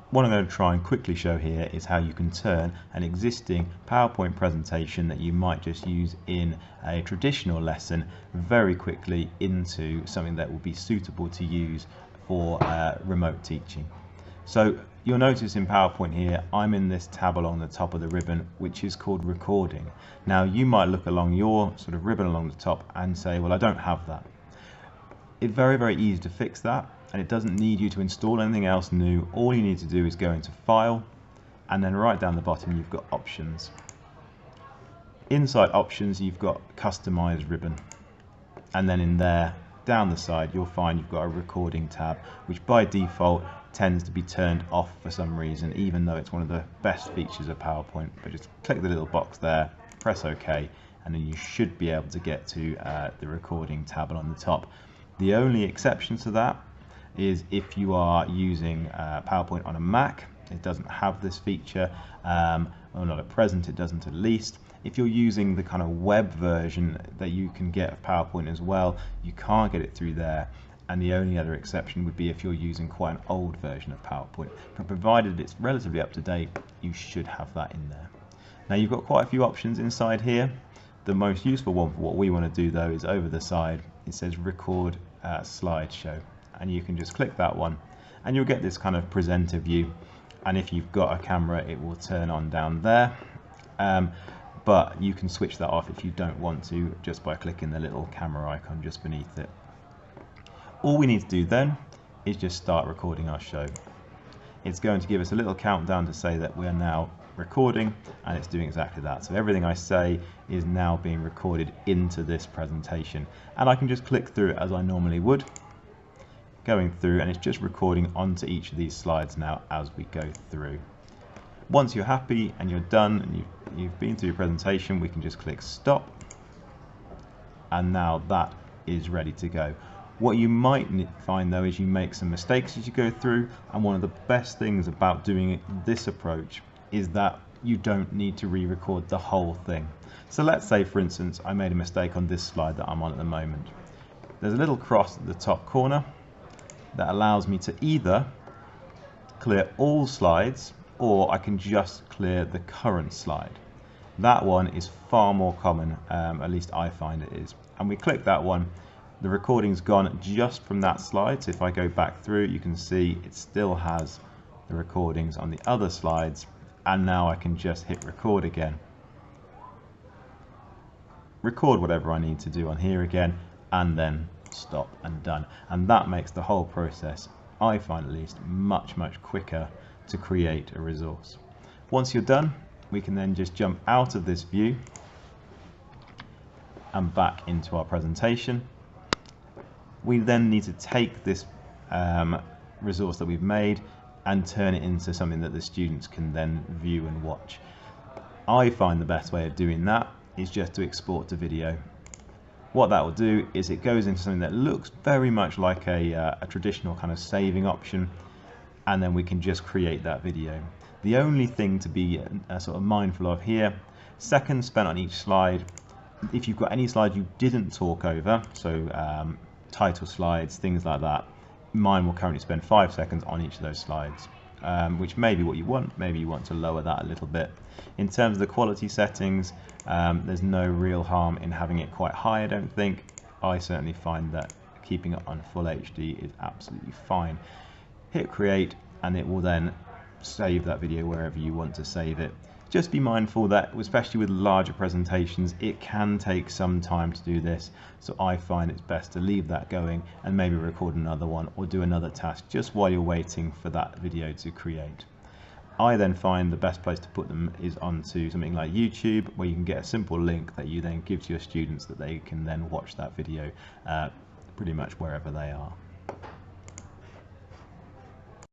What I'm going to try and quickly show here is how you can turn an existing PowerPoint presentation that you might just use in a traditional lesson very quickly into something that will be suitable to use for remote teaching. So you'll notice in PowerPoint here, I'm in this tab along the top of the ribbon, which is called recording. Now you might look along your sort of ribbon along the top and say, well, I don't have that. It's very, very easy to fix that, and it doesn't need you to install anything else new. All you need to do is go into File, and then right down the bottom you've got Options. Inside Options you've got Customize Ribbon, and then in there down the side you'll find you've got a Recording tab, which by default tends to be turned off for some reason, even though it's one of the best features of PowerPoint. But just click the little box there, press OK, and then you should be able to get to the Recording tab on the top. The only exception to that is if you are using PowerPoint on a Mac. It doesn't have this feature, or not at present, it doesn't at least. If you're using the kind of web version that you can get of PowerPoint as well, you can't get it through there. And the only other exception would be if you're using quite an old version of PowerPoint. But provided it's relatively up to date, you should have that in there. Now you've got quite a few options inside here. The most useful one for what we want to do though is over the side. It says Record Slideshow, and you can just click that one and you'll get this kind of presenter view, and if you've got a camera it will turn on down there, but you can switch that off if you don't want to just by clicking the little camera icon just beneath it. All we need to do then is just start recording our show. It's going to give us a little countdown to say that we're now recording, and it's doing exactly that. So everything I say is now being recorded into this presentation, and I can just click through it as I normally would, going through, and it's just recording onto each of these slides now as we go through. Once you're happy and you're done and you've been through your presentation, we can just click stop, and now that is ready to go. What you might find though is you make some mistakes as you go through, and one of the best things about doing this approach is that you don't need to re-record the whole thing. So let's say for instance I made a mistake on this slide that I'm on at the moment. There's a little cross at the top corner that allows me to either clear all slides or I can just clear the current slide. That one is far more common, at least I find it is. And we click that one, the recording's gone just from that slide. So if I go back through, you can see it still has the recordings on the other slides, and now I can just hit record again. Record whatever I need to do on here again, and then stop and done. And that makes the whole process, I find at least, much quicker to create a resource. Once you're done, we can then just jump out of this view and back into our presentation. We then need to take this resource that we've made and turn it into something that the students can then view and watch. I find the best way of doing that is just to export to video. What that will do is it goes into something that looks very much like a traditional kind of saving option, and then we can just create that video. The only thing to be sort of mindful of here, seconds spent on each slide. If you've got any slides you didn't talk over, so title slides, things like that, mine will currently spend 5 seconds on each of those slides, which may be what you want. Maybe you want to lower that a little bit. In terms of the quality settings, there's no real harm in having it quite high, I don't think. I certainly find that keeping it on full HD is absolutely fine. Hit create, and it will then save that video wherever you want to save it. Just be mindful that, especially with larger presentations, it can take some time to do this, so I find it's best to leave that going and maybe record another one or do another task just while you're waiting for that video to create. I then find the best place to put them is onto something like YouTube, where you can get a simple link that you then give to your students that they can then watch that video pretty much wherever they are.